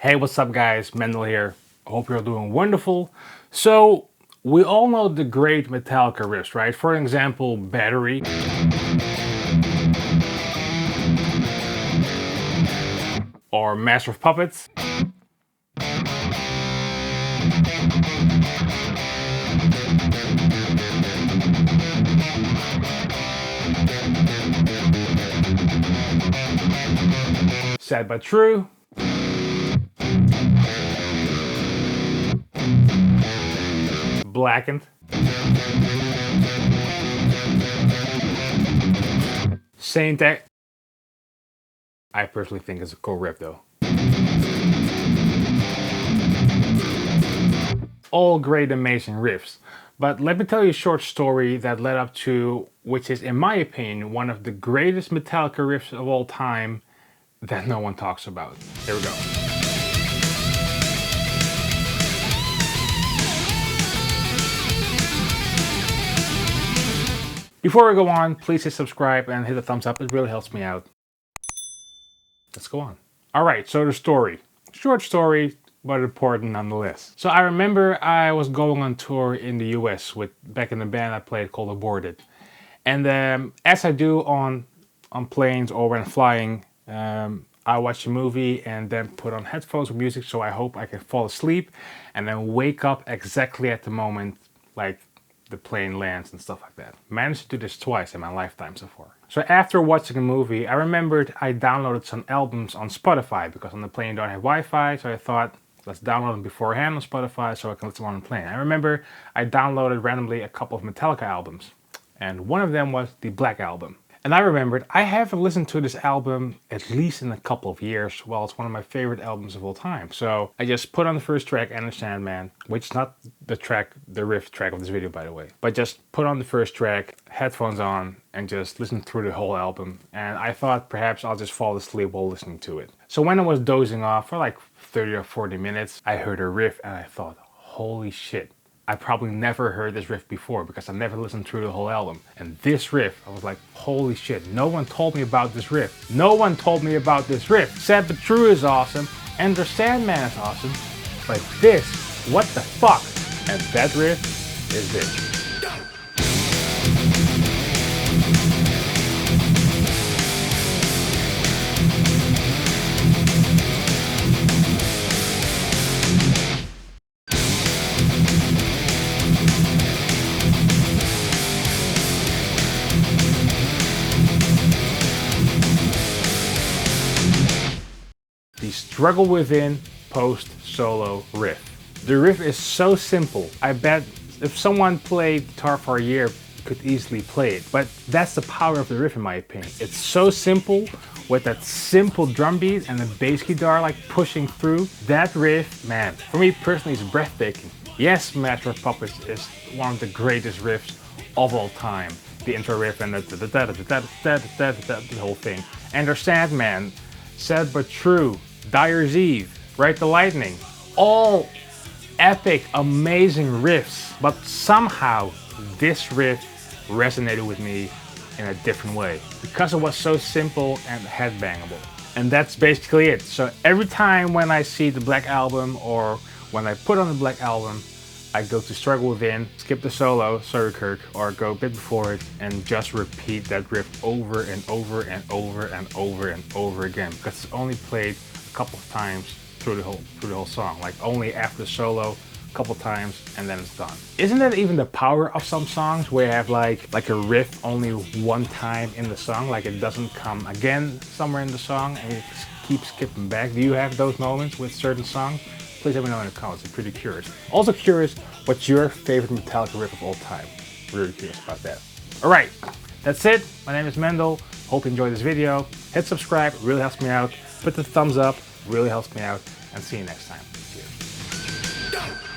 Hey, what's up guys? Mendel here. I hope you're doing wonderful. So, we all know the great Metallica riffs, right? For example, Battery. Or Master of Puppets. Sad but True. Blackened. Saint Act. I personally think it's a cool riff though. All great, amazing riffs. But let me tell you a short story that led up to, which is in my opinion, one of the greatest Metallica riffs of all time that no one talks about. Here we go. Before we go on, please hit subscribe and hit the thumbs up. It really helps me out. Let's go on. All right, so the story. Short story, but important nonetheless. So I remember I was going on tour in the US back in the band I played called Aborted. And as I do on planes or when flying, I watch a movie and then put on headphones with music so I hope I can fall asleep and then wake up exactly at the moment like the plane lands and stuff like that. Managed to do this twice in my lifetime so far. So after watching a movie, I remembered I downloaded some albums on Spotify because on the plane you don't have Wi-Fi, so I thought let's download them beforehand on Spotify so I can listen on the plane. I remember I downloaded randomly a couple of Metallica albums and one of them was the Black Album. And I remembered I haven't listened to this album at least in a couple of years. Well, it's one of my favorite albums of all time. So I just put on the first track, Enter Sandman, which is not the riff track of this video, by the way. But just put on the first track, headphones on, and just listen through the whole album. And I thought perhaps I'll just fall asleep while listening to it. So when I was dozing off for like 30 or 40 minutes, I heard a riff and I thought, holy shit. I probably never heard this riff before because I never listened through the whole album. And this riff, I was like, holy shit, no one told me about this riff. No one told me about this riff. Sad but True is awesome, Enter Sandman is awesome, but this, what the fuck? And that riff is this. The Struggle Within post-solo riff. The riff is so simple. I bet if someone played guitar for a year, could easily play it. But that's the power of the riff in my opinion. It's so simple with that simple drum beat and the bass guitar like pushing through. That riff, man, for me personally is breathtaking. Yes, Master of Puppets is one of the greatest riffs of all time. The intro riff and the whole thing. Enter Sandman, Sad but True, Dyer's Eve, Ride the Lightning, all epic, amazing riffs, but somehow this riff resonated with me in a different way because it was so simple and headbangable. And that's basically it. So every time when I see the Black Album or when I put on the Black Album, I go to Struggle Within, skip the solo, sorry Kirk, or go a bit before it and just repeat that riff over and over and over and over and over again because it's only played a couple of times through the whole song, like only after the solo a couple times and then it's done. Isn't that even the power of some songs where you have like a riff only one time in the song, like it doesn't come again somewhere in the song and you keep skipping back? Do you have those moments with certain songs? Please let me know in the comments, I'm pretty curious. Also curious, what's your favorite Metallica riff of all time? Really curious about that. Alright, that's it. My name is Mendel. Hope you enjoyed this video. Hit subscribe, really helps me out. Put the thumbs up, really helps me out. And see you next time. Cheers.